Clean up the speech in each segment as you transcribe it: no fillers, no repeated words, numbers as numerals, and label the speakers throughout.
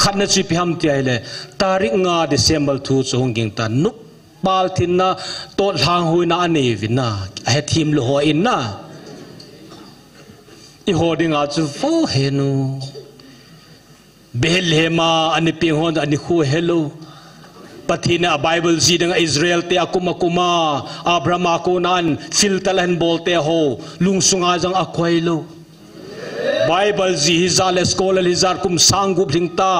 Speaker 1: ขัดนัดจีพิฮัมที่ไอเลยตาริกงาเดซมบลทูจงกิงตานุบาลทินนะโตทางหุยนาอันนี้วินะเฮทีมโลหอินนะอีโหดิงอาจูโฟเฮนูเบลเฮมาอันนี้เพียงคนอันนี้คู่เฮโลปฏิเนะไบเบิลจีดังอิสราเอลเตะกุมาอับรามาโคนันฟิลตลันโบลเตะโฮลุงสุงอาจังอควายโลไบเบิลจีฮิซาเลสโกลฮิซาร์คุมสังกุบทิงตา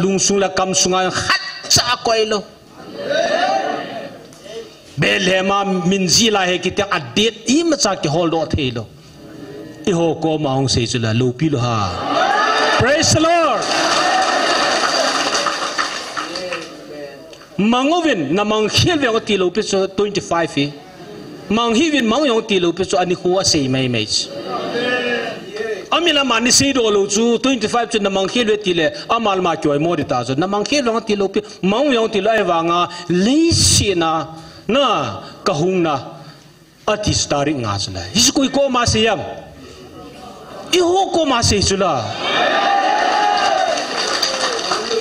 Speaker 1: ลุงสุงละคำสุงอาขัดจะอควายโลเบลเฮมามินซีลาเฮกิเตอดีตอีมาจากที่ฮอลโดเทโลอีโฮโกมาองเซจุลาลูปิโลฮา Praise the Lord มังวินน้ำมังเขียนเรื่องตีลูปิโซ25ฟีมังฮิวินมังยองตีลูปิโซอันนี้หัวเสียไม่อามิลามันนี่ซีโดลูจู25จุดน้ำมังเขียนเรื่องตีเลยอามาลมาจ่วยโมดิตาจุน้ำมังเขียนเรื่องตีลูปิมังยองตีลูไอวางาลิชินาน่ากะหุงนะอธิสตาริงาจุเลยฮิสกุยโกมาเสียมอีโฮโกมาเสียจุละ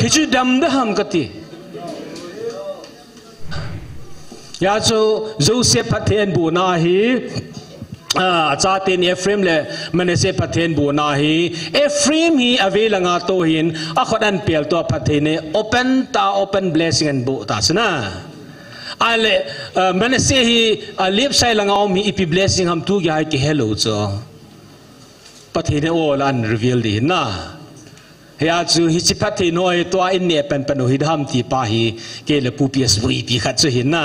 Speaker 1: ฮิจุดำดะฮัมกติยาจูโจเซฟพัทเทนบูนาฮีจาเตนเอฟริมเลมันเซฟพัทเทนบูนาฮีเอฟริมฮีอเวลงาโตหินอขดันเปียลตัวพัทเทนopen blessing อันบูตาสนะอะไรมันเซฮีเลียบใส่ละงเอามีอีพี blessing ทำทุกอย่างที่ hello จ้ะพัทเทนโอลัน reveal ดีนะเฮียจูฮิจิพัทเทนโอตัวอินเนียเป็นปนุฮิดฮัมที่ปาฮีเกลปูปีสบุยปีขัดจุหินนะ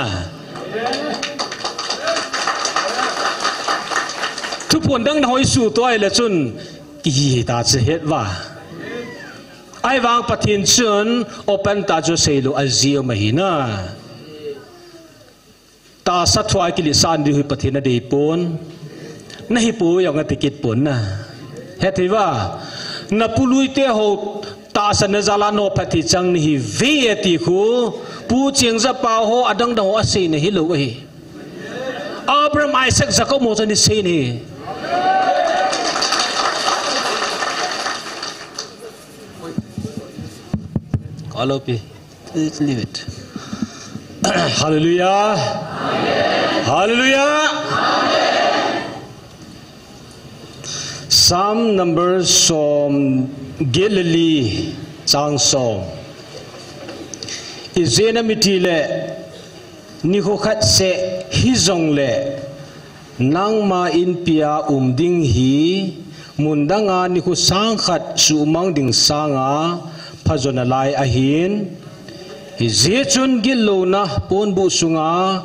Speaker 1: ทุกคนดังหอยสู่ตัวไอ้ละจุนกีตาจะเห็นว่าไอ้วางปฏิญจุนโอเปนตาจะเซลูอาเซียมาหินะตาสัตว์ไอ้กิลิสานดีหุปฏิญนาดีปนนั่นฮิปูอย่างนั้นติกิดปนนะเหตุว่านับลุยเตะหูตาสันจาลานโอปฏิจังนี่เวียติคูปูเจียงจะป่าวหูอดังดังอาศัยนี่ฮิลูเฮอับราฮัมไอแซคจะก็โมจันดิเซนี่All of it. Let's leave it. Hallelujah. Amen. Hallelujah. Amen. Psalm number Psalm Galilee Sang Psalm. Izena mitile nikhokat se hizong le nang ma in pia ding hi mundanga nikhu sangkhat su umang ding sanga Pazona lai ahin, hizechun gilona pon busunga,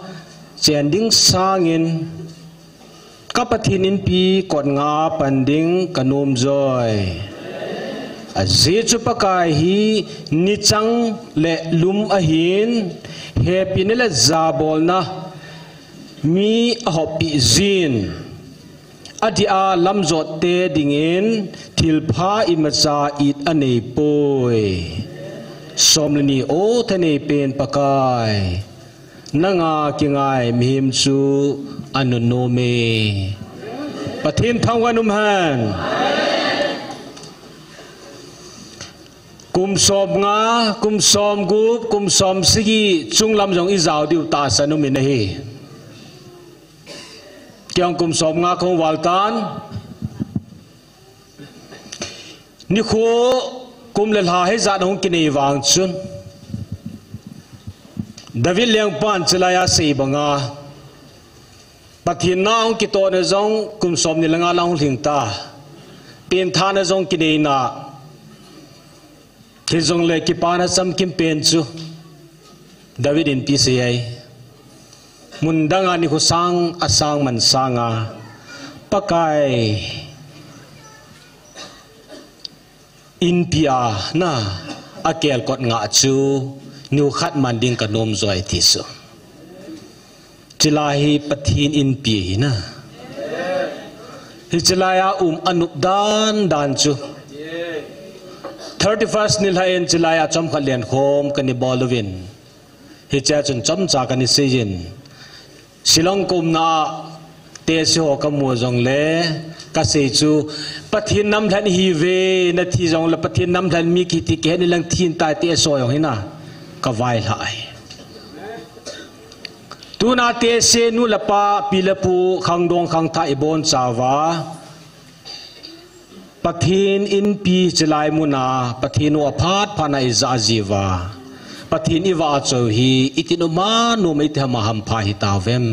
Speaker 1: cending sangin, kapatinin pi kot nga panding kanum joy. Azechu pakai hi nichang le lum ahin, happy nila zabol na mi ahopi zin. Adi a lamzot te dingin tilpa imatsa it anei poi somlani o tane pen pakai nanga kingai mihim chu anunome pathim thangwanum han kum som gup kum som sigi chunglam jong izau diu ta sanum in hi Kiang kum som nga kong waltan ni khu kum le la he za dong kini wang chun David liang pan chelaya sei banga pathin na ong ki to ne jong kum som ni langa lang hling ta pen tha na jong kini na ki jong le ki pa na sam kim pen chu David in PCI Mundanga ni kusang asang mansanga pakai inpia na akel kot nga chu nu khat manding kanom zoi tisu chilahi pathin inpi na hicilaya anup dan chu 31st nilhain chilaya chom khalian khom kani bolovin hicha chun chom cha kani sejin Silong kum na เตะสิหอกมัวจงเล่ก็เสียจูปะทินน้ำทันฮีเวนาทีจงละปะทินน้ำทันมีกิติเกนี่ลังทีนตายเตะซอยของเห็นนะก็ไว้หลายตูนาเตเซนุละปาปิลปูขังดงขังไทยบนสาวาปะทินอินปีจลายมุนาปะทินวัพาดพานาอิซาจีวาปะทินอิวาโจฮีอิตินุมานุไม่ทำมาหัมพาฮิตาเวม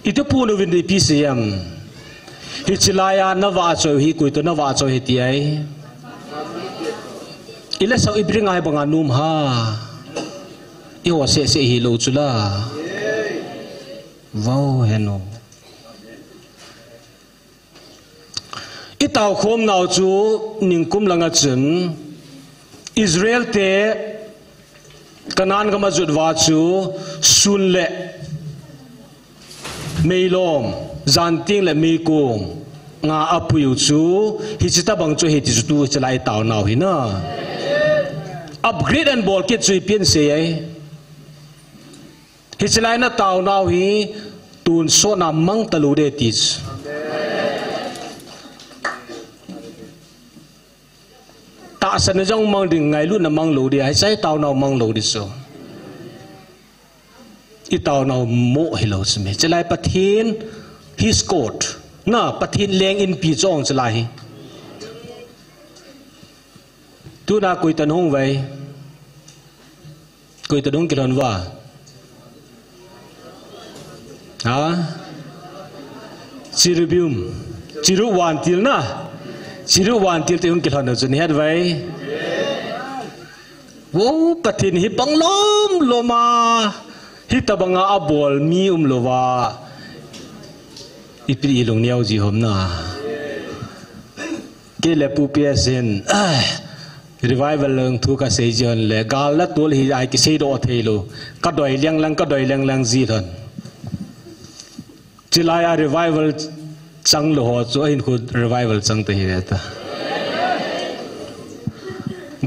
Speaker 1: อิตุปูนวินดีพิเศษฮิจลายานวาโจฮีกุยตัวนวาโจฮีตีไออิเลสเอาอิบริงไอบังอานุมฮาอีหัวเสียฮิโลจุลาว้าวเฮโนอีตาวคมนาวจูนิงคุมลังจุนอิสราเอลเตกันนันก็มาจุดว่าจูสุนเล่ไม่ลมจันทิงเล่ไม่กุงงาอภิวจูฮิจิตาบังจูฮิจิจูจะไล่ตาวนาวหินะอัปเกรดอันบอลคิดจุยเปลี่ยนเสียฮิจไลน์ตาวนาวฮีตูนโซนามังตะลูเดติสตาสันจังมังดึงไงลุ่นมังลูเดียให้ใช้ตาวนาวมังลูดิโซอีตาวนาวโมฮิโลสเมจะไลปะทินฮิสโกดน่ะปะทินเลี้ยงอินปีจงจะไลตูน่าคุยตันหงไว้คุยตันหงกิรันว่าจิรุบิมจิรุวันติลนะจิรุวันติลที่หุ่นกิลหันจุนเฮ็ดไว้ว้าวปะทินฮิบังลมโลมาฮิตบังอาบอลมีโลวาอีปีอีลงเนียวจีหอมนะเกลปูเปียเซนrevival เรื่องทุกข์เสียจนเลยกาลตัวหิไอกิเสดอเทโลก็ดอยเลี้ยงลังก็ดอยเลี้ยงลังจีทันจิลายา revival จังโลหะตัวอินคุด revival จังเตหิเวตา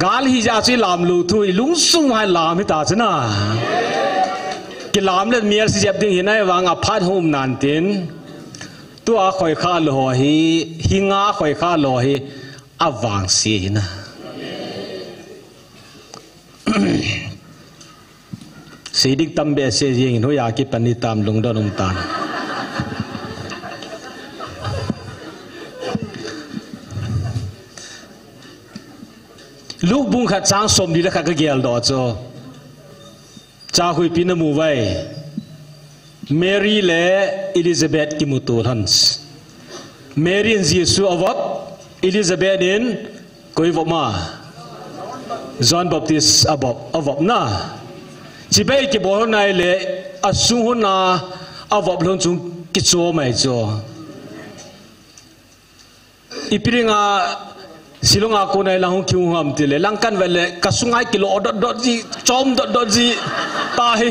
Speaker 1: กาลหิจะสิลามลูทุยลุงสุงให้ลามหิตาชนะกิลามเล่นเมียสิเจ็บดิ้งหินไอวางอพาร์ตโฮมนานตินตัวคอยข้าโลหะหิงาคอยข้าโลหะอวางเสียนะสีดิกตั้มเบสเซียงหนูอยากกิปนิตามลงดอนมตานลูกบุ้งขัดช้างสมดีแล้วขัดก็เกี่ยวดอโจจ้าคุยปีนมูไว้เมรี่และอิลิซาเบธกิมุตูฮันส์เมรี่นยิสูอวับอิลิซาเบธอินกุยวมาจอห์นบัพติสอวับนะจีเบ้กิบอกนายเล่อสุหุนาอวับลงจุงกิจโจไม่โจอีปีงาสิลงอาคนในหลังคิวหามติเลยหลังกันเวลกสุงไอกิโลดอจีจอมดอจีตาย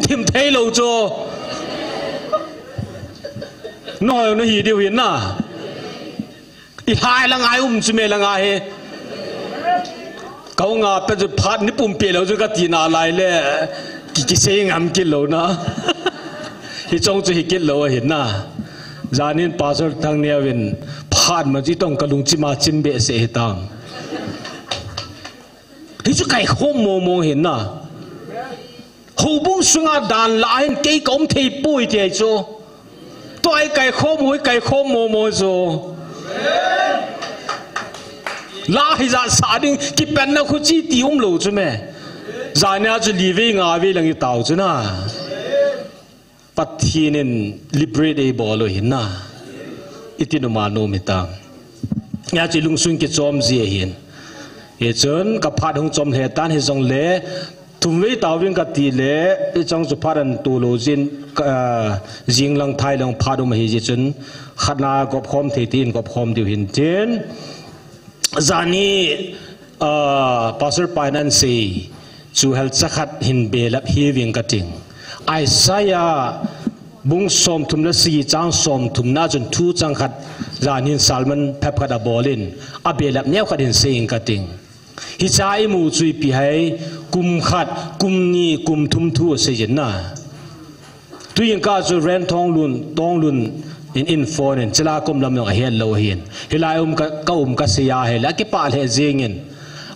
Speaker 1: ทิมเทโลโจน้อยนะฮีเดียวเห็นนะอีหายละไงจิเมละไงเขางาเป็นจุดพัดนี่ปุ่มเปลี่ยนแล้วจุดก็ตีนาลายเลยกิเซงามกิโลนะที่จงจะกิโลเห็นนะจานินปัสสาวะทางเนียวินผ่านมาที่ต้องกระลุงจิมาจิมเบสเอตังที่จะไก่ข้อมองเห็นนะหูบุ้งสุงาดานลายเกี่ยกอมทีปุยเจโจตัวไอ้ไก่ข้อมไก่ข้อมองโจลาฮิจาสาดิงกิเป็นนักขุจีตีมโลจุเมจานี่จะลีวิ่งอาวิลังอีตาวจุนะปัตทีนินลิเบรดเอบอลเห็นนะอิตินุมาโนมิตามยาจิลุงสุนกิจอมเสียเห็นเอจนกับพัดหงจอมเหตันเฮจงเล่ทุ่มไว้ตาวิ่งกับตีเล่ไอจังสุภารันตูโลจินจิงลังไทยลังพัดมาเฮจนขณะกับพร้อมเทตินกับพร้อมเดียวเห็นเจนจานี่ปัสสาวะไปนั่นสิจูเฮลสักขัดหินเบลับฮีวิ่งกระติงไอซายาบุ้งสมทุมละสีจังสมทุมน่าจนทูจังขัดจานินซัลมันเพบขัดบอลินอาเบลับเนี้ยขัดหินเสียงกระติงฮิจายมูจุยปีให้กุมขัดกุมนีกุมทุมทูเสียนน่ะ tu yang ka chu ren tong lun in phone in chila kum lam nong hian lo hian hilai ka sia he la ki pa le jingin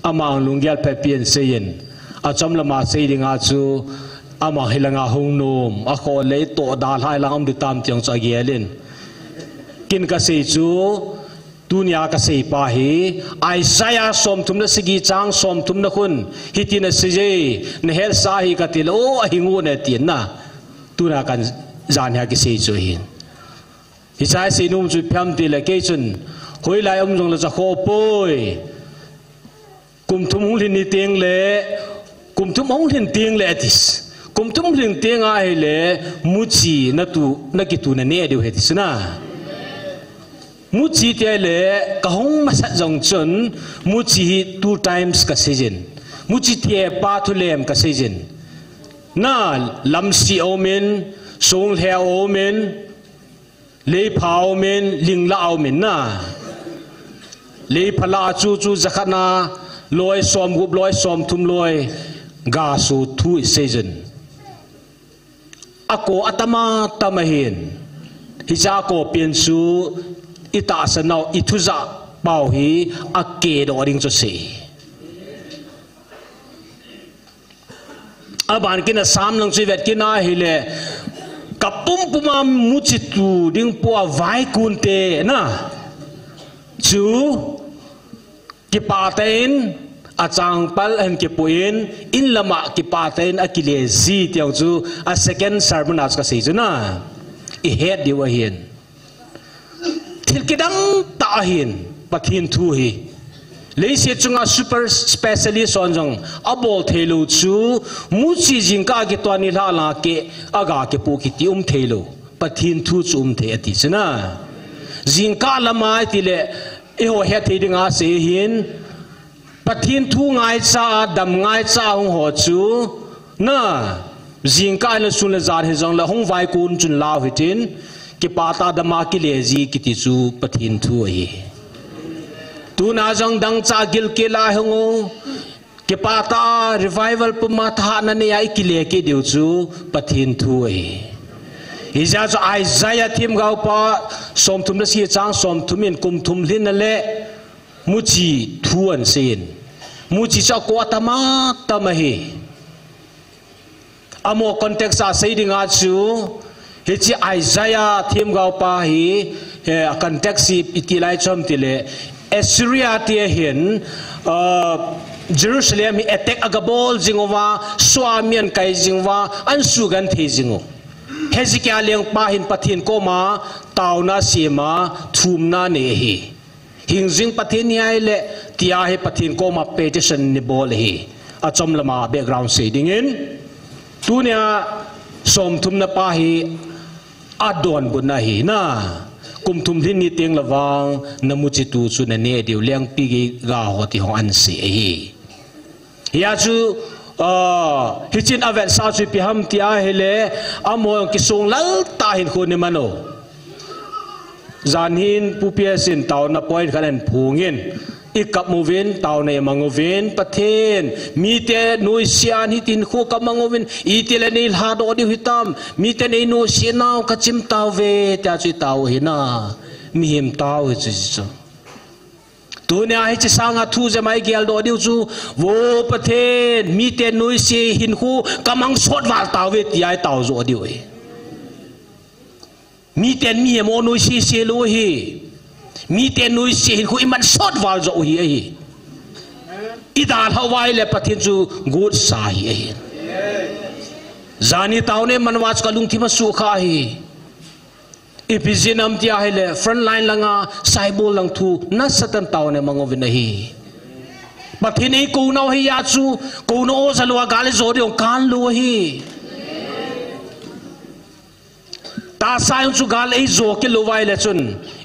Speaker 1: amang lungyal pe pian sein a chom lama sei dinga chu ama hilanga hongnom a kho le to da lai lang am du tam tiang cha gelin kin ka sei chu dunia ka sei pa hi Isaiah som tum na sigi chang som tum na khun hitin a sije na hel sa hi ka til o hingu ne tin na tuna kan jan ha ki sei chu hin Isaiah sei num chu pham ti la ke chun hoi lai om jong la cha kho poi kum thum hung lin ni teng le kum thum hung lin teng le atis kum thum lin teng a he le mu chi na ki tu na ne deu he tis na mu chi te le ka hong ma sa jong chun mu chi 2 times ka season mu chi te pa thu lem ka season na lam si omen song he omen le pha omen ling la omen na le phala chu zakhana loi som gup loi som thum loi ga su thu season ako atama tamahin hija ko pian su ita sanau ithuza pau hi ake do ring cho se aban kina sam lang chi vet kina hi le kapum puma muchitu ding po vai kunte na chu ki paten achang pal an ki puin in lama ki paten akile zi tiang chu a second sermon as ka sei chu na I head di wa hian thil kidang ta hin pathin thu hi leise chunga super specialist on jong abol thelu chu mu chi jingka ki to ni la la ke aga ke pu ki ti thelu pathin thu chu the ati chana jingka lama ti le e ho he the dinga se hin pathin thu ngai cha dam ngai cha hong ho chu na jingka la sun la zar he jong la hong vai kun chun la hitin ki pata dama ki le ji ki ti chu pathin thu hi tu na jong dang cha gil ke la hongo ke pata revival puma tha na ne ai ki le ke deu chu pathin thu hi Isaiah cho Isaiah thim gau pa som thum na si chang som thumin kum thum lin na le mu chi thu an sin mu chi cha ko tama tamahi amo context a sei dinga chu he chi Isaiah thim gau pa hi context itilai chom tile Assyria te hin Jerusalem hi attack agabol jingwa swamian kai jingwa ansu gan the jingo Hezekiah leng pa hin pathin ko ma tauna sima thumna ne hi hingjing pathin ai le tia he pathin ko ma petition ni bol hi achom lama background se dingin tunia som thumna pa hi adon bunna hi na kum thum thin ni teng lawang namuchi tu chu na ne diu leng pi gi ga ho ti hong an se hi ya chu hichin avet sa chu pi ham tia hele amo ki song lal ta hin khu ni mano zan hin pupia sin taw na point khanen phungin ikap movin taw ne mangovin pathen mi te noi sian hitin khu ka mangovin itile nil ha do di hitam mi te nei no sinau ka chim taw ve ta chu taw hina mi him taw chu chu tunia hi chi sanga thu je mai gel do diu chu wo pathen mi te noi si hin khu kamang sot wal taw ve ti ai taw zo diu e mi ten mi mo noi si se lo hi mi ten noi si hin khu iman sot wal zo hi e idal hawai le pathin chu good sa hi e zani taw ne manwach kalung thi ma su kha hi Epizinam tia hele front line langa saibol lang thu na satan taw ne mangovin hi pathini ko no hi ya chu ko no zalwa gale zodi on kan lo hi ta sayung chu gal ei zo ke lo wai le chun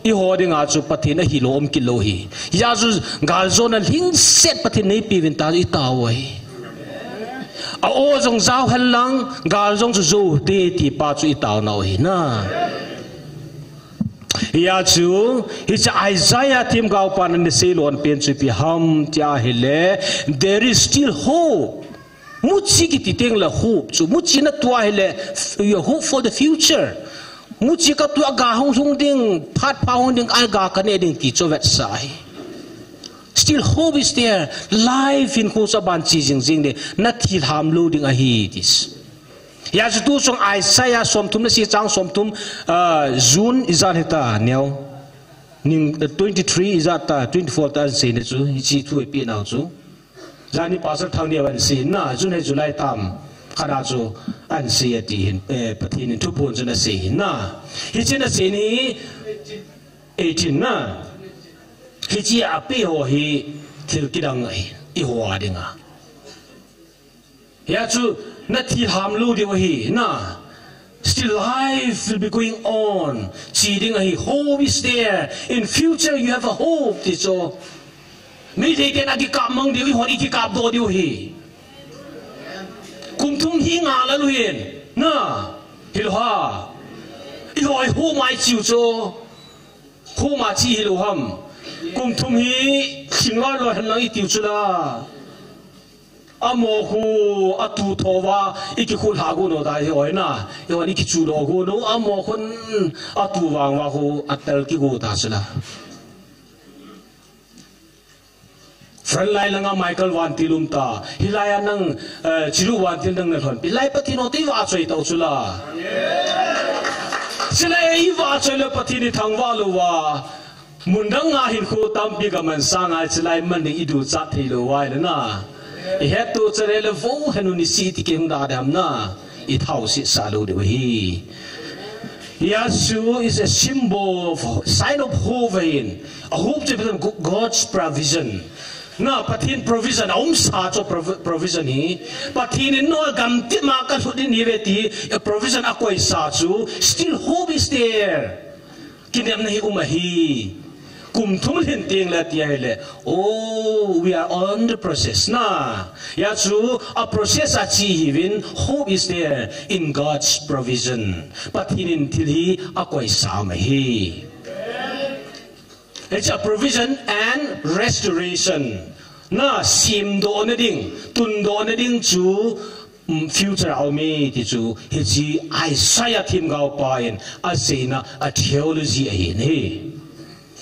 Speaker 1: I hoding a chu pathin hi lo om ki lo hi ya chu gal zo na ling set pathin nei pi win ta I taw hi a o jong zau hal lang gal jong chu zo te ti pa chu I taw na hi na ya chu hi cha Isaiah thim gau pan ne se lon pen chu pi ham tia hele there is still hope muchi ki titeng la hope chu muchi na tua hele your hope for the future muchi ka tua ga hong hong ding phat pa hong ding ai ga ka ne ding ti cho vet sai still hope is there life in ko sa ban chi jing jing de na thi ham lo ding a hi this ya chu tu song Isaiah som thum na si chang som thum June izan heta neo ning 23 izata 24 ta se ne chu chi thu pi naw chu Jani pasal thang dia ban si na June July tam khana chu an si ati hin pathin in thu pon chuna si na hi china si ni 18 na hi chi a pe ho hi thil kidang ai I hwa dinga ya chu na thi ham lu de hi na still life will be going on chi ding hi hope is there in future you have a hope ti so mi de den agi ka mang de ho I ki ka do de hi kum thum hi nga la lu yen na hil ha I hoi ho mai chiu cho ho ma chi hi lu ham kum thum hi sing la lo han lang I tiu chu la amo hu atu thowa iki khul ha go no da hoi na yo ni ki chu do go no amo khun atu wang wa hu atal ki go ta sala friend lai langa Michael wan tilum ta hilaya nang chiru wan til nang na thon pilai patino ti wa choi tau chula sila ei wa choi le patini thangwa lo wa mundang nga hin khu tam pi ga man sanga chilai man ni idu cha thilo wai le na I had to tell the full Hanuni city king Adam na it house it salo de he. Yasu is a symbol of sign of hope in a hope to God's provision. Na patin provision sa cho provision hi patin no gam ti ma ka thudin hiveti a provision akoi sa chu still hope is there. Kinem nahi umahi. Kum thum hin ting la tia hele oh we are on the process na ya chu a process a chi hivin hope is there in God's provision but hinin til hi akoi sa ma hi it's a provision and restoration na sim do na ding tun do na ding chu future au me ti chu hi chi Isaiah thim gao pa in a sena a theology a hin he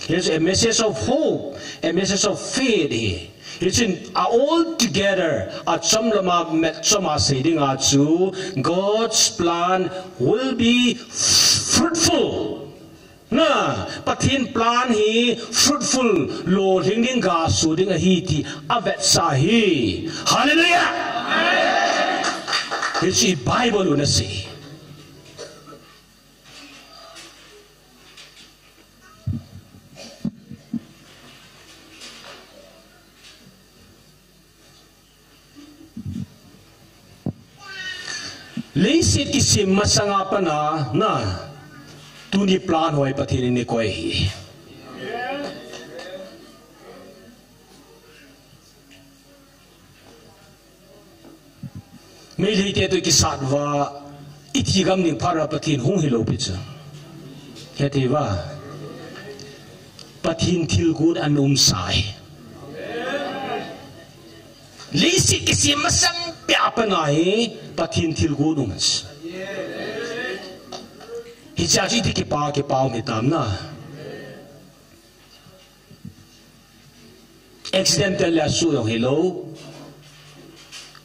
Speaker 1: Here's a message of hope, a message of faith here. It's in all together at some saying God's plan will be fruitful. Na patin plan hi fruitful Lord hinging ga suding a hiti avet sahi. Hallelujah. It's a Bible una say. Leisit isim masanga pa na tuni plan hoy pathin ni koi hi me leite to ki satwa itigam ning phara pathin hung hilo picha heti wa pathin thil good anum sai leisit isim masang piapanai pathin thil go numas hi chaji ti ki pa mi tam na accidental la su yong hello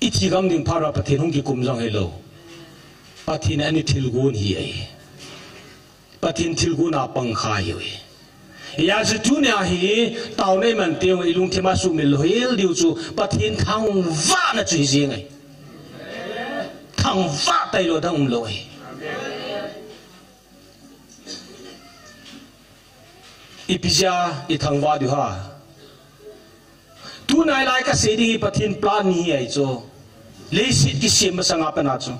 Speaker 1: iti gam ding para pathin hung ki kum jong hello pathin ani thil go hi ai pathin thil go na pang khai hi ya zu tu nya hi taw nei man te wi lung thima su mil hil diu chu pathin thang va na chui jing ai thang va tai lo dang loi ipija I thang va du ha tu nai lai ka se ding pathin plan ni ai cho le sit ki sim sanga pa na cho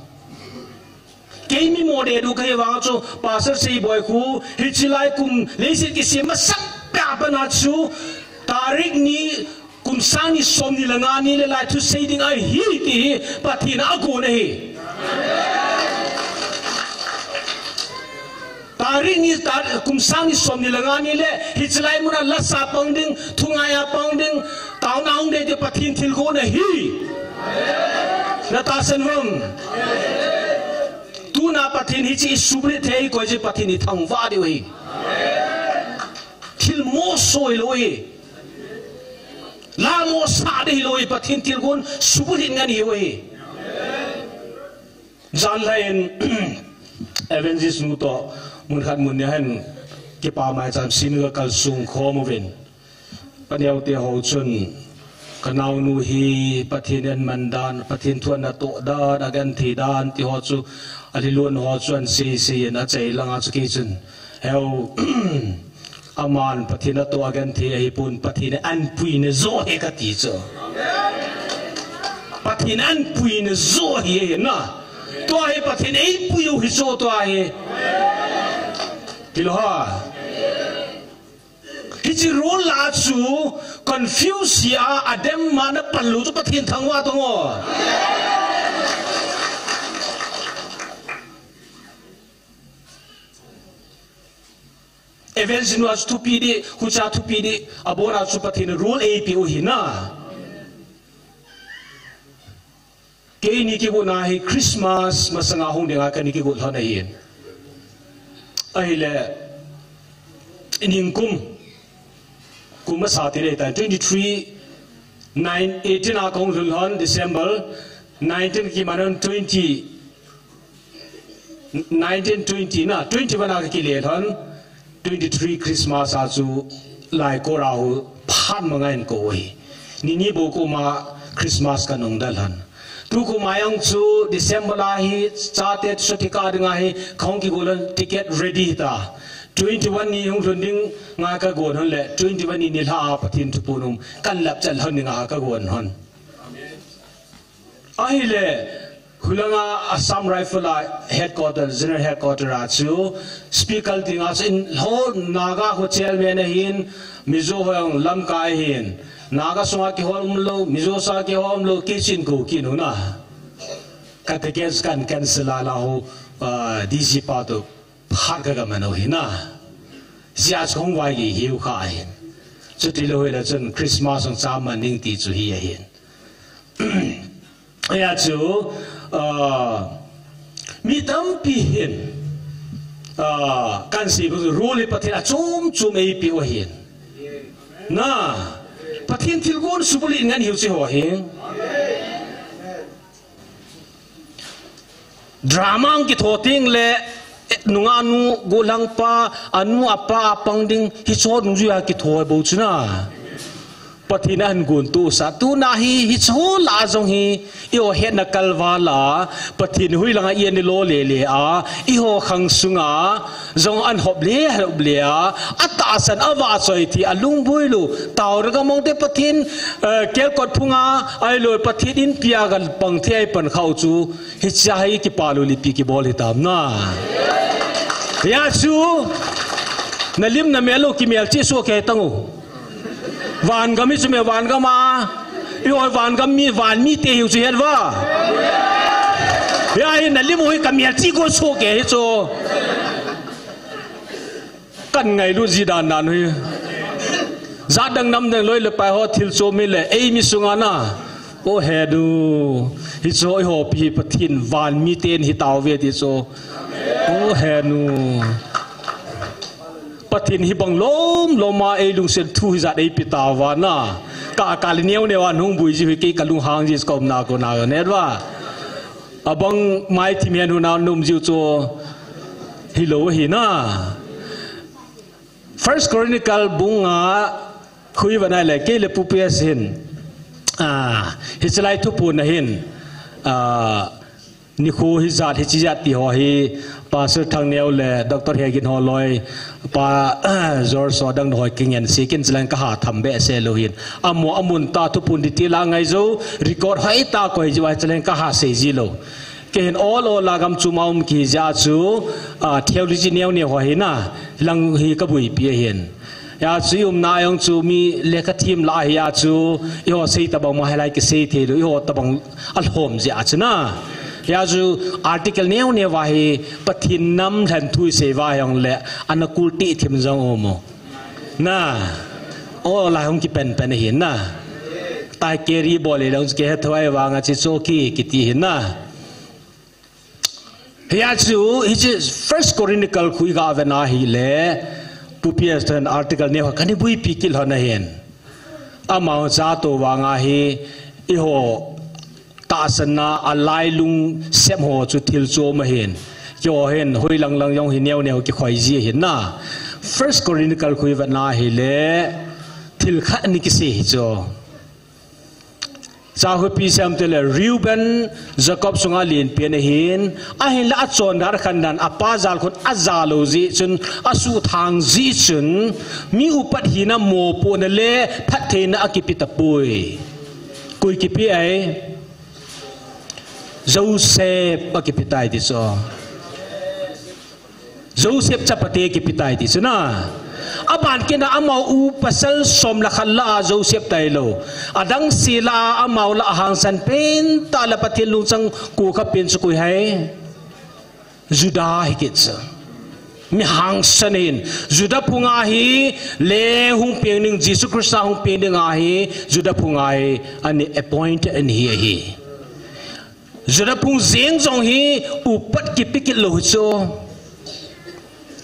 Speaker 1: ke mi mo de du kai wa cho pastor sei boy khu hichilai kum le sit ki sim sang pa pa na chu tarik ni kum sang ni som ni langa ni le lai tu sei ding ai hi ti pathin a ku ne hi taring ni kum sang ni som ni langa ni le hichilai muna la sa pang ding thungaya pang ding taw naung de pathin thil go na hi na ta san vum tu na pathin hi chi subri thei ko ji pathin hi thang wa di hi thil mo soi loi la mo sa de loi pathin til gun subri ngani hi jan lain evangelist nu to mun khat mun ne han ki pa mai chan sin ga kal sung kho mo vin paniau te ho chun kanau nu hi pathin en mandan pathin thuan na to dan agan thi dan ti ho chu ali luan ho chuan si na chei langa chu ki chun heo aman pathin na to agan thi hi pun pathin an pui ne zo he ka ti cho pathin an pui ne zo hi na to hi pathin ei pui hi zo to hi Tilha Hichi role la chu confuse ya adem mana palu tu pathin thangwa to ngo Evangelist was to pidi hucha to pidi abora chu pathin role ap hina ke ni ki go na hi Christmas masanga hong denga ka ni ki go thana yin ahile iningkum kuma sati re ta 23 18 akong lulhon December 19 ki manon 20 1920 na 21 ak ki le thon 23 Christmas azu lai ko rahu phan mangain ko hi ni bo ko ma Christmas ka nong dalhan tu ko mayang chu December la hi chate satika dinga hi khong ki golan ticket ready ta 21 ni hung thunding nga ka gon hon le 21 ni la pathin tu punum kan lap chal hon nga ka gon hon ai le hulanga Assam Rifle headquarters general headquarters a chu speaker dinga in ho naga ho chairman hin mizo hoyang lam kai hin naga songa ki hom lo mizo sa ki hom lo kitchen ko kinu na katekes kan cancel la ho dc pa to phar ka mano hina sia chong wai gi hiu kha hin chu ti lo la chen Christmas ong cha ma ning ti chu hi hin ya chu mi tam pi hin kan si bu rule pathina chum ei pi o hin na pathin tilgon subuli ngan hiu chi ho hin drama ki thoting le nunga nu golang pa anu apa pangding hi chod nu ya ki thoi bo chuna pathina han gun tu sa tu na hi chol a jong hi i o het na kalwala pathin hui langa i ni lo le le a i ho khang sunga jong an hop le a ata san awa choi thi alung boilu taw ra mong te pathin kel kot phunga ai lo pathin in pia gal pang the ai pan khau chu hi cha hi ki palu li pi ki bol hi tam na ya chu na lim na melo ki mel chi so ke tangu van gami chume van gama i oi van gami van mi te hiu chu het wa ya hi na lim hoi kamel chi go so ke hi cho kan ngai lu ji dan nan hui za dang nam dang loi le pai ho thil cho mi le ei mi sunga na o he du hi cho i ho pi pathin van mi ten hi taw ve ti cho o he nu pathin hi bang lom loma ei lung sen thu hi za ei pitawa na ka kaliniau ne wa nung bui ji ki kalung hang ji skom na ko na ne wa abang mai thi mian hu na num ji cho hi lo hi na First Chronicle bunga khui vanai le ke le pupias hin hi chalai thu pu na hin ni khu hi zat hi chi zat ti ho hi pastor thang neu le Dr. Hegin ho loi pa zor so dang hoi king and second lang ka ha tham be se lo hin amo amun ta thu pun di ti la ngai zo record hai ta ko hi wa chalen ka ha se ji lo ken all la gam chu maum ki ja chu theology neu ne ho hi na lang hi ka bui pi hin ya chu na yong chu mi le ka thim la ya chu yo sei ta ba ma hai ki sei the yo ta bang al hom ja chna ya chu article neu ne wa hi pathin nam than thui se wa yong le anakul ti thim jong omo na o la hong ki pen pen hin na ตายเกรีบอลเลยเราจะเกิดถวายวางอาชิโซกีกิติหินนะเฮียจูฮิจิ First Chronicle คุยกับเวนาฮิเลผู้พิจารณาอาร์ติเคิลเนี่ยกันนี่บุยพิกิลหนะเห็นอามาจ้าตัววางอาฮีอีโหตาสนาอะไรลุงเสียมหัวจุดทิลโจมาเห็นย่อเห็นหอยลังยองหินเนียวกี่คอยจีเห็นนะ First Chronicle คุยเวนาฮิเลทิลขันนี่กิเสียจ้าซาฮุปีเซมเตลริวเบนจักอบสุงาลินเปียนหินอาหินละอัดจอนดาร์ขันดันอปาจาลคนอัจจาโลจิจนอสุทางจิจนมีอุปัฏหินะโมปูนเลพัฒเทนะอกิปิตาปุยกุยกิปิไอโจเซฟอกิปิตาอิติโซโจเซฟจับปฏิกิปิตาอิติโซนะอาบานกินะอามาอูปัสลสมละขันละโจเซฟไตโลอดังศิลาอามาละหางสันเป็นตาละปฏิลุงจังกูขับเป็นสกุยให้จุดาฮิกิตมีหางสันินจุดาพุงอาฮีเลหุงเปียงหนึ่งจิสุคริสต์หุงเปียงหนึ่งอาฮีจุดาพุงอาฮีอันนี้ appoint อันนี้ฮีจุดาพุงเสียงจงฮีอุปัตกิปิกิโลโซ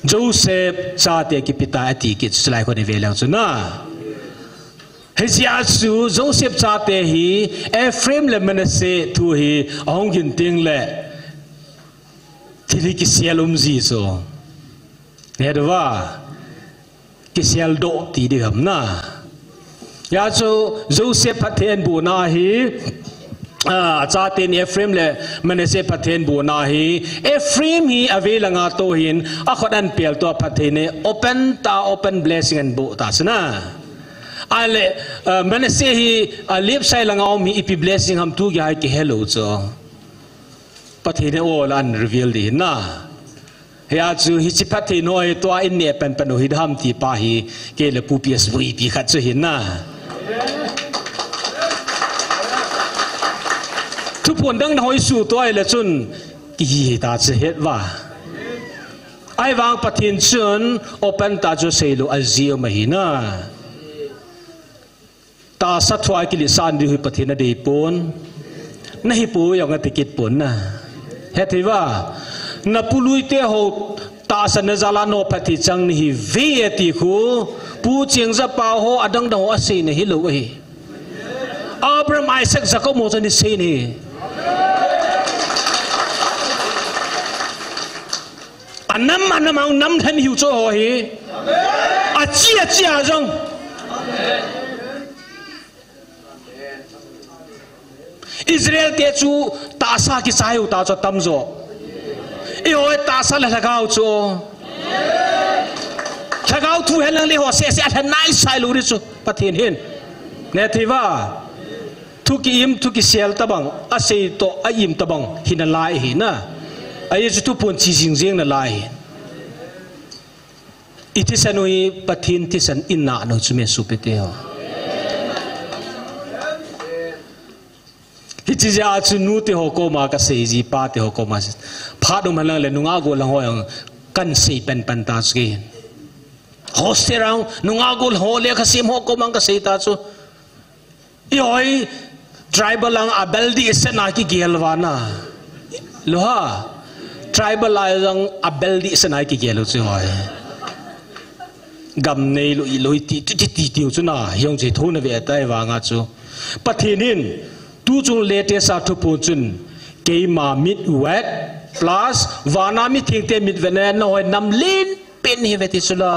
Speaker 1: โจเซฟชาติกิปิตาอติกิสลายคนในเวลาสุนะเฮียสูโจเซฟชาติฮีเอฟเรมเลมันเซทูฮีอ่างกินติงเลที่ลิกิเซียลุมซีโซเนี่ยดูว่ากิเซียลโดตีดีครับนะยาสูโจเซฟพัฒนบูนาฮีชาตินี้เอฟเรมเลยมันเสพพัฒนบูนาฮีเอฟเรมฮีอเวลงาโตหินอาขดันเปียลตัวพัฒนเนี่ย open blessing อันบูตาสนะอะไรมันเสฮีลิฟไซลงามีอีพี blessing ทำทุกอย่างที่ hello จ้ะพัฒนเนี่ยโอ้ลัน reveal ดีนะเฮียจูฮิจิพัฒนน้อยตัวอินเนี่ยเป็นหิดห้ามที่ป้าฮีเกลปูเปียสบุยปีขัดจะเห็นนะทุกคนดังหอยสู่ตัวเลยจนกี่ตาจะเห็นว่าไอ้วางปฏิญชนโอเปนตาจะเสลูอัลเซียมาหินะตาสัตว์ไอ้กิลิสานดีหุปฏิญนาดีปนนั่นฮิปูอย่างติกิจปนนะเหตุว่านับลุยเตะหูตาสันจาลานโอปฏิจังนี่เวียติคูปูเจียงจะป่าหูอดังดังอาศัยนี่ฮิโลเออับราฮัมไอแซคจะก็โมจันดิเซนี่อันนั้นมันเอาน้ำทันหิวโจ้หอยอาเจียจังอิสราเอลเตจูตาซากิสายอุตาจะตั้มโจอีโอยตาซาเลทะกาวโจทะกาวทูเห็นลังเลหัวเสียทันนายสายลูริจูปะเทียนเห็นเนติว่าทุกอิมทุกเซลตะบังอาศัยโตอาอิมตะบังหินลายหินะไอ้จุดทุพนชีจิงเจียงนั่นลายอิทิสันอุยปะทินทิสันอินนาโนจุเมสุเปเตโอฮิจิจาจุนูเตโฮโกมากเซจีปาเตโฮโกมาพาดมันลังเลนุงอาโกลังหอยกันเซเป็นตาสกีโฮสเตรังนุงอาโกลโฮเลกเซมโฮโกมังกเซตาจูอีหอย tribal lang abeldi isena ki gelwana loha tribal lang abeldi isena ki gelu chu hoi gam nei lo loi ti chu na yong che thona ve tai wa nga chu pathinin tu chung lete sa thu pu chun ke ma mit wet plus wana mi thing te mit vene no hoi nam lin pen hi ve ti sula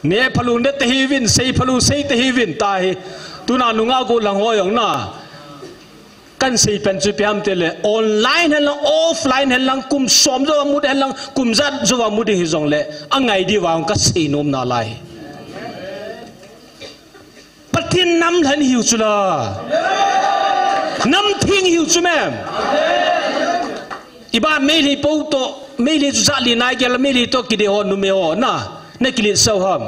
Speaker 1: เนี่ยพลูนเดตฮีวินเซพลูเซตฮีวินตายตุนานุงากูหลังหอยองน่ะกันเซเป็นจุดเปี่ยมเตลออนไลน์เฮลังออฟไลน์เฮลังกุมสมจวามุดเฮลังกุมจัดจวามุดฮิจงเล่อังไงดีวางก็เซนมนาไลปะทินน้ำทันหิวจุลาน้ำทิ้งหิวจุแม่อีบ้าไม่ได้ปูโตไม่ได้จุดลีนายแกละไม่ได้โตกิเดฮอนุเมโอน่ะนักกิเลสเศร้าหาม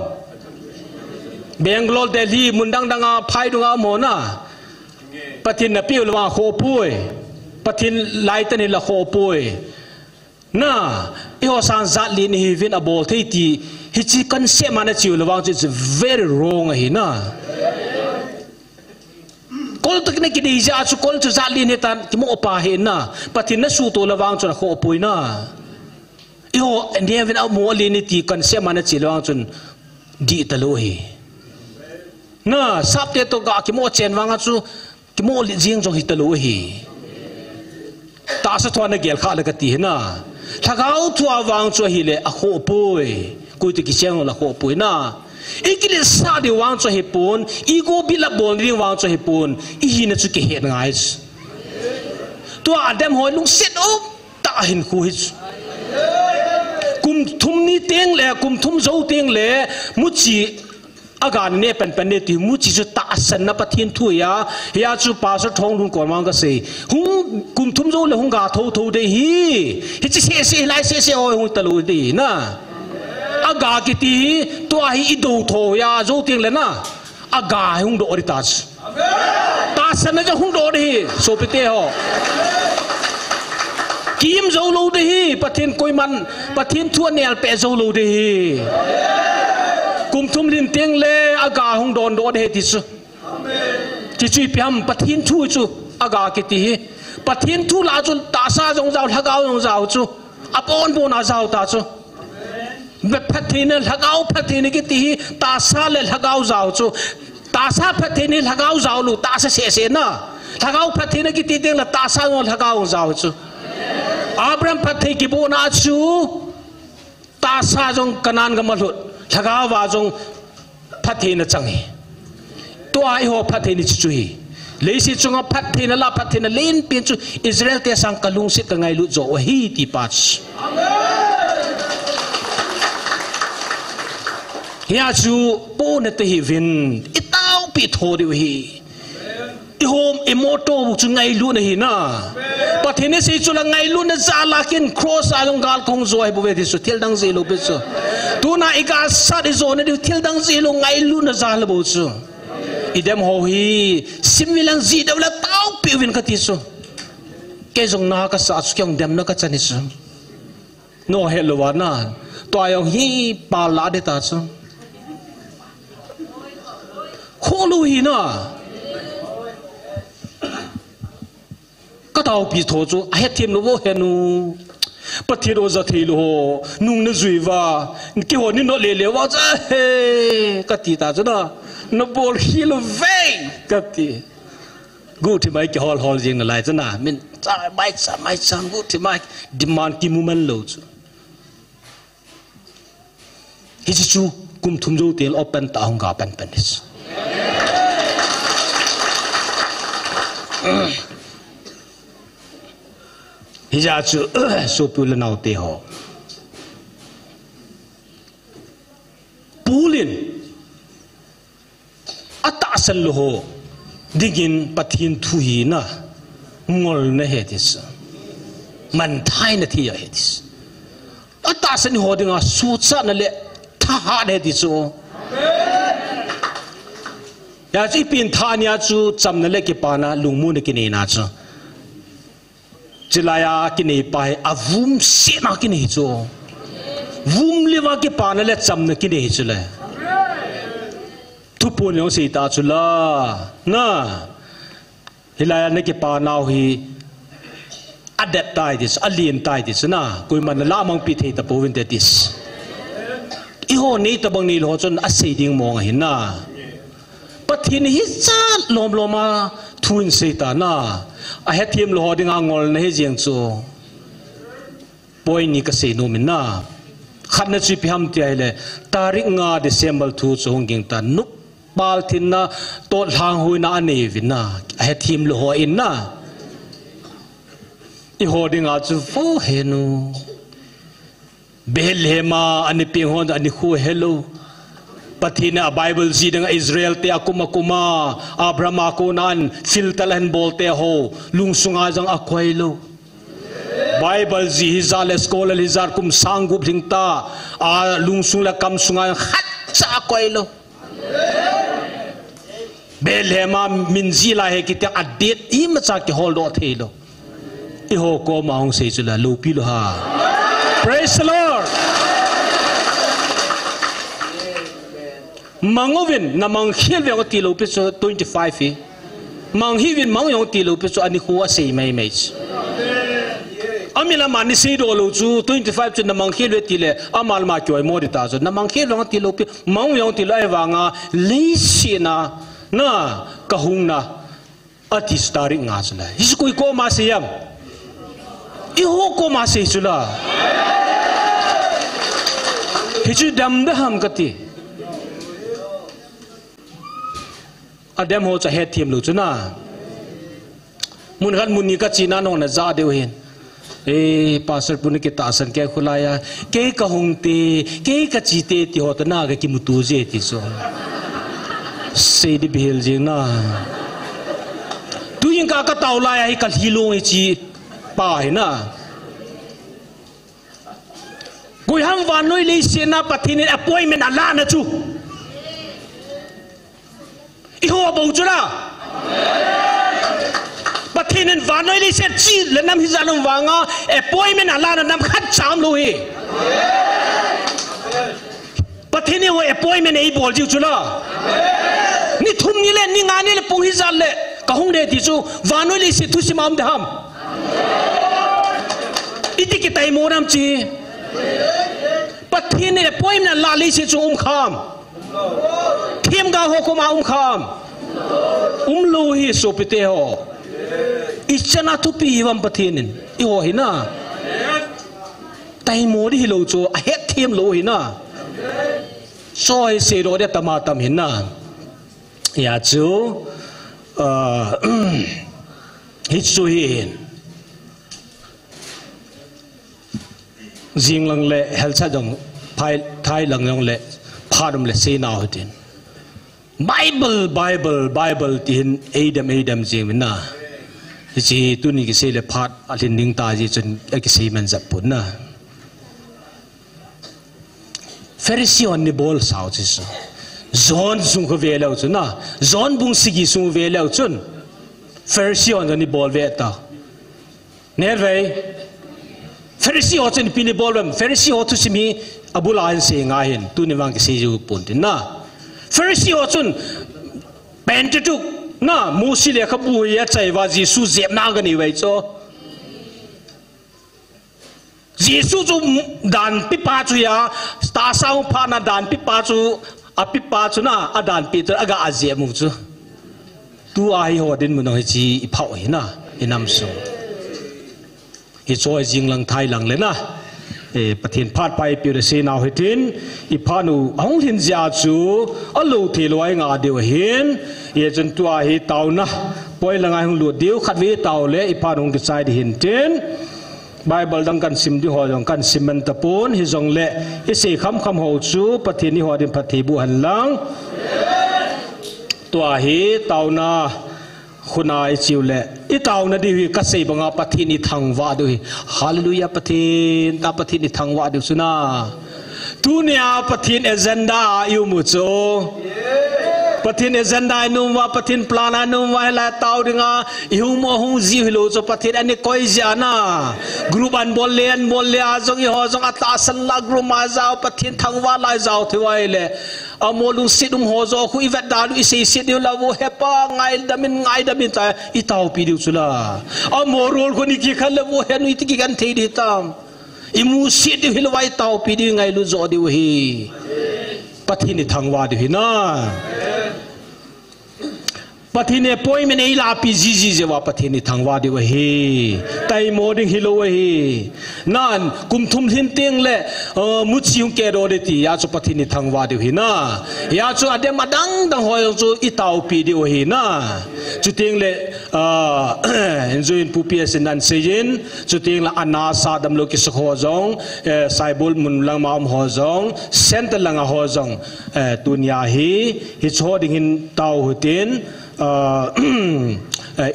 Speaker 1: เบงโกลเดลีมุนดังดังอาพายดุงอาโมนะปะทินนับพิวละว่าโคปุยปะทินไลตันนี่ละโคปุยน่ะอีหัวสานจัดลีนี่วินอโบที่ที่ hi chi concept mana chiu lawang chu is very wrong hi na kol tak ne ki dei ja chu kol chu za li ne tan ki mo pa he na pathin na su to lawang chu kho pui na yo ne ven au mo li ni ti concept mana chi lawang chun di ta lo hi na sap te to ga ki mo chen wanga chu ki mo li jing jong hi ta lo hi ta sa thwa na gel kha la ka ti na thagau thua wang chu hi le a kho pui kui te ki chang la kho pui na ikile sa de wang chu hi pun ego bila bon ring wang chu hi pun I hi na chu ki het ngai to adam hoi lung set op ta hin khu hi kum thum ni teng le kum thum zo teng le mu chi agan ne pen pen ne ti mu chi chu ta san na pathin thu ya chu pa so thong lung ko mang ka se hung kum thum zo le hung ga tho tho de hi chi se lai se oi hung ta lu de na aga ki ti to hi I do tho ya zo teng le na aga hung do ri ta san na hung do de so pe te ho kim zo lo de hi pathin koi man pathin thua nel pe zo lo de hi kum thum lim teng le aga hung don do de ti chu chi chui piam pathin thu chu aga ki ti pathin thu la chu ta sa jong zau thagau jong zau chu apon bo na zau ta chu be pathin thagau pathin ki ti ta sa le thagau zau chu ta sa pathin thagau zau lu ta sa se na thagau pathin ki ti teng la ta sa jong thagau zau chu Abraham pathin ki bo na chu ta sa jong kanan ga malut thagau wa jong pathin changi to ai ho pathin chi chui le si chunga pathin la pathin len pin chu Israel te sang kalung sit ka ngai lu zo hi ti pach ya chu po na te hi vin itau pi tho de hi I hom emoto chu ngai lu na hi na pathin se chu la ngai lu na za la kin cross along gal khong zo ai bu ve su thil dang ze lo pe chu tu na ika sa de zo na de thil dang ze lo ngai lu na za la bo chu idem ho hi similang zi de la tau pi vin ka ti chu ke jong na ka sa chu kyang dem na ka chani chu no hello wa na to ayong hi pa la de ta chu kholu hi na ka tau pi tho chu a he thim no wo he nu pathi ro za thei lo nung na zui wa ki ho ni no le wa cha he ka ti ta chu na no bol hi lo ve ka ti gu thi mai ki hol jing na lai chu na min cha mai chang gu thi mai demand ki mu man lo chu hi chu kum thum zo tel open ta hong ga pan is hi ja chu so pu la nau te ho pulin ata san lo ho digin pathin thu hi na ngol na he dis man thai na thi ya he dis ata san ho dinga su cha na le tha ha de dis so ya chi pin tha nya chu cham na le ki pa na lungmu na ki ne na chu Chilaya kini pai avum sena kini cho vum lewa ke pana le chamna kini chule thupon yo se ta chula na hilaya ne ke pana hi adapt tai this alien tai this na koi man la mang pi thei ta povin te this I ho nei ta bang ni lo chon a se ding mong hin na pathin hi cha lom loma thuin se ta na a he thiam lo ding angol na he jeng chu poi ni ka se no min na khat na chi pham ti ai le tarik nga December thu chu honging ta nup pal thin na to hlang hui na ane vin na a he thiam lo in na I ho ding a chu fo he nu Bethlehem ani pi hon ani khu hello pathina Bible ji dang Israel te akuma Abraham ko nan filtalan bolte ho lungsunga jang akwailo Bible ji hizal scholar hizar kum sangup hingta a lungsung la kam sunga khat sa akwailo Bethlehem minji la he kite adet im cha ki hol do thelo I ho ko maung se chula lo pi lo ha Praise the Lord มังวินน้ำมังเขียนเรื่องตีโลเปโซ25ฟีมังฮิวินมังยองตีโลเปโซอันนี้หัวเสียไม่อามิลามันนี่ซีโดลูจู25จุดน้ำมังเขียนเรื่องตีเลยอามาลมาจ่อยโมดิตาจุดน้ำมังเขียนเรื่องตีโลเปมังยองตีโลไอ้วางาลิชินะน่ะกะหุงนะอธิสตาริงาจุละฮิสกุยโกมาเสียมอีโฮโกมาเสียจุละฮิจุดำเดหัมกติอเดมโฮจะเฮทีมลูจุนะมุนกันมุนีกัจีน่านองนะจ้าเดียวเห็นปาสร์ปุนิกิตาสันแกคุลายาเกยกะฮงเตเกยกะจีเตติโฮตนาเกกิมุตูเจติโซเซดิบิลจินะดูยังกากะตาวลายให้กัลฮิโลงจีป่าเห็นนะกุยฮัมวานน้อยเลยเสียนะปะทินappointmentเมนอัลลานะจูอีหัวบูจุละปะทินวานน้อยเลยเสียจีและน้ำฮิซาลุมวางอ่ะappointmentเมนอัลลานะน้ำขัดจามลุยปะทินหัวappointmentเมนไอ้บอลจิจุละนี่ทุ่มนี่แหละนี่งานนี่แหละปุ่งฮิซาเลยกะฮงเดติจูวานน้อยเลยเสียทุสิมามเดฮัมอิติกิตายโมรัมจีปะทินเนี่ยป่วยมันลาลิสิจูขามเทียมกาโฮคุมาขามลูฮิสุปิเตโฮอิจนาทุปีวันปะทินินอีโหหินะไตโมดิฮิโลจูเฮตเทียมโลหินะซอยเซโรเดตมาตามหินะยาจูฮิจูฮินจิงลังเล่เฮลชาจงไทยลังยองเล่พาดมเล่เซนาหุดินไบเบิลที่เห็นเอดัมจิงมินะจีตุนี่กิเซเล่พาดอันนิงตาจีจนเอกเซมันจับปุ่นนะเฟริซีอันนี้บอลสาวจิสุจอนซุงเขาเวลาจุนนะจอนบุงสิกิซุงเวลาจุนเฟริซีอันนี้บอลเวต้าเนรเวเฟริซีออจนปีนี้บอลแบบเฟริซีออทุสิมีอับุลาอินเสียงายเห็นตุนิวังกิเซจูปุ่นตินนะเฟริซีออจนเป็นจุกนะมูสิเลขบุยใจว่าเยซูเจ็บนากันนี่ไว้โจเยซูจูดันปิปาจูยาตาสาวพานาดันปิปาจูอปิปาจูนะอดันปิตรอากาอาเจมุจูตัวไอหัวดินมันเอาให้จีอิพาวเห็นนะอินำสูฮิโซจิงลังไทยลังเลยนะประเทศพาดไปเปียร์เซนาหิตินอีพานูห้องหินจาจูอัลลูที่ลอยงาเดียวเห็นจนตัวฮิตาวนะปล่อยละไงห้องหลุดเดียวขัดวิตาวเลยอีพานูกิจใจดิหินตินไบเบิลดังกันซิมดิหัวดังกันซิมมันตะปูนฮิจงเละฮิเสคำหัวจูประเทศนี้หัวดินประเทศบุหันลังตัวฮิตาวนะคุณนายจิวเล่อีตาวนาดีวิกัสเซบังอาปฏินิทังวาดุฮาเลลูยาปฏินตาปฏินิทังวาดุสุนาทุเนียปฏินเอเจนดาอยู่มุโจปฏินเอเจนดานุวาปฏินพลานานุวาให้ลาตาวดึงอาอิวโมหุจิวฮิโลโจปฏินอันนี้คอยจานะกรุ๊ปอันบอลเลียนอาจงอีหอจงอัตาสันลากรุ๊ปมาเจ้าปฏินทังวาลายเจ้าที่ว่าเล่อโมลุสิดุมหัวโจคุยเวดดาลุอิสิสิดิวลาโวเฮปะไงดามินใจอีตาวปีดิวสุลาอโมรูลคนนี้กี่ขันลาโวเฮนุอิติกิกันเทดิตามอิมูสิดิวฮิลวายตาวปีดิวไงลุโจดิวฮีปะทินิทังวาดิวฮีนะปะทินป่วยมันไอ้ลาปิจิเจว่าปะทินทางว่าดีวะเฮไตโมดิฮิโลวะเฮนั่นกุมทุมหินเตียงเล่มุชิยุงเกโรเดติยาจูปะทินทางว่าดีวะนะยาจูอเดมาดังหอยจูอิตาวปีดีวะเฮนะจูเตียงเล่เห็นจูอินปูเปียสินันเซยินจูเตียงละอนาซาดัมโลกิสโฮจงไซบุลมุนลังมาอมโฮจงเซนต์ลังโฮจงตุนยาฮีฮิชโฮดิหินตาวหุติน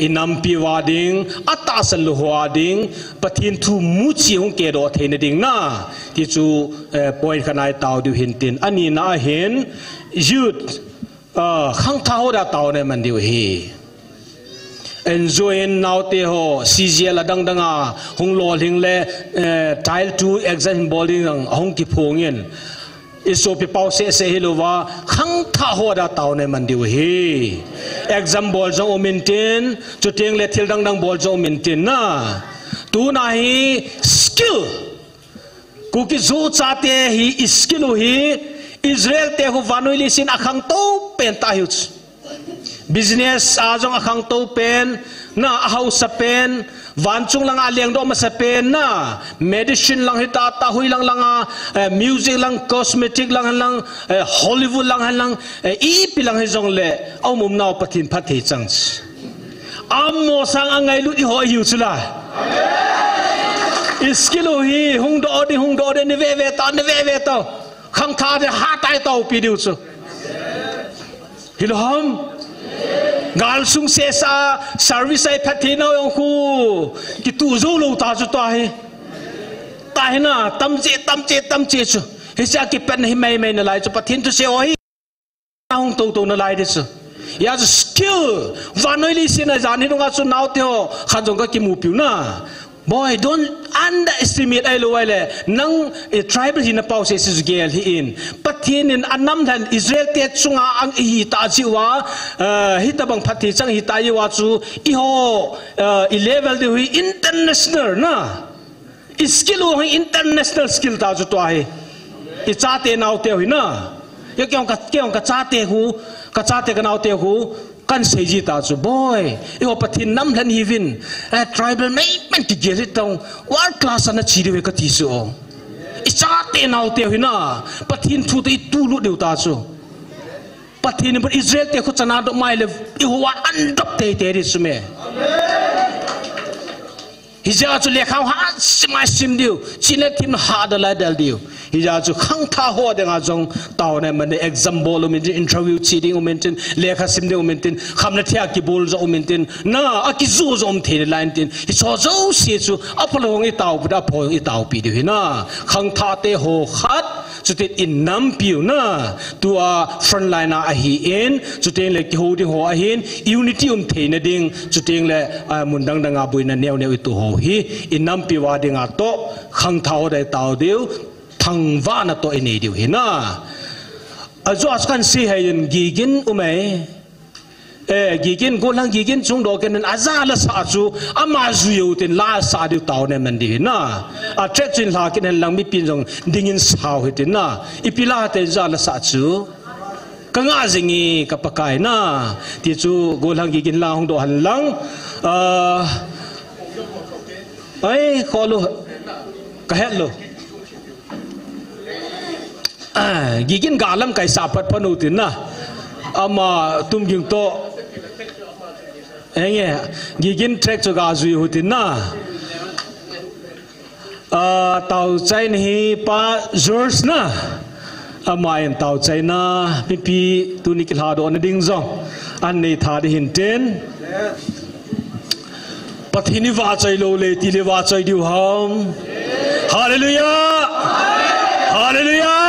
Speaker 1: อินัมพิวาดิงอัตตาสันลุหัวดิงปะทินทูมุจิฮงเกโรเทนดิงนะที่จูปอยขนายตาวดิวหินตินอันนี้น่าเห็นยุดข้างเท้าดาตาวเนี่ยมันดิวเฮenjoy now te ho CGL adang danga hong lo hing le tile 2 exam bowling hong ki phongin iso pi pau se helova khang tha ho da tau ne man diu hi example jo omintin chu tiang le thil dang bol jo omintin na tu na hi skill ku ki zu cha te hi skill hi Israel te hu vanoi li sin akhang to pen ta hi business ajong akhang to pen na ahau sa pen vanchung lang aliang do ma sa pen na medicine lang hita ta hui lang music lang cosmetic lang Hollywood lang i pilang he jong le au mum naw pathin phat he chang ammo sang angai lu i ho yu chula iskilo hi hung do de ne ve ta khang tha de ha tai to pi diu chu hilhom gal sung se sa service ai phathi na yong khu ki tu zo lo ta chu ta hi na tam che chu he sa ki pen hi mai na lai chu pathin tu se oi hung to na lai de chu ya skill vanoi li sin na jan hi nga chu naw te ho khan jong ka ki mu piu na boy don't underestimate ai lo le nang tribal hin pau se su gel hi in pathin in anam than Israel te chunga ang hi ta chiwa hi ta bang phathi chang hi ta yiwa chu i ho i level de hui international na skill ho international skill ta chu to ai i cha te naw te hui na ye kyong ka cha te hu ka cha te ka naw te hu kan seji ta chu boy io pathin nam lan hi vin tribal mai man ti ge tong war class ana chi de ka ti so i cha te naw te hui na pathin thu te tu lu deu ta chu pathin but Israel te khu chana do mai le i wa andop te ri su me hija chu le khau ha simai sim diu chine tim ha da la dal diu hija chu khang tha ho de nga jong taw ne man example o min interview cheating o min le kha sim de o min kham na thia ki bol zo o min na a ki zo zo om the line tin hi so zo si chu apolo ngi taw da pho i taw pi de na khang tha te ho khat chu te in nam piu na tua front line a hi in chu te le ki ho di ho a hin unity the na ding chu te le mun dang dang a buina neu neu tu ho hi in nam pi wa ding a to khang tha ho dai taw deu thang va na to ini diu hi na azo askan si hayin gigin umai gigin golang gigin chung do ken azala sa chu ama zu yu tin la sa diu taw ne man di na a trek chin la ken lang mi pin jong dingin sao hi tin na ipila te za la sa chu kanga zingi kapakai na ti chu golang gigin la hong do han lang ai kholu ka hello gigin galam kai sa pat panu tin na ama tum ging to enge gigin trek chu ga zui hu tin na tau chai ni pa George na ama en tau chai na pi tu ni kil ha do na ding zong an nei tha de hin ten pathini wa chai lo le ti le wa chai diu ham hallelujah hallelujah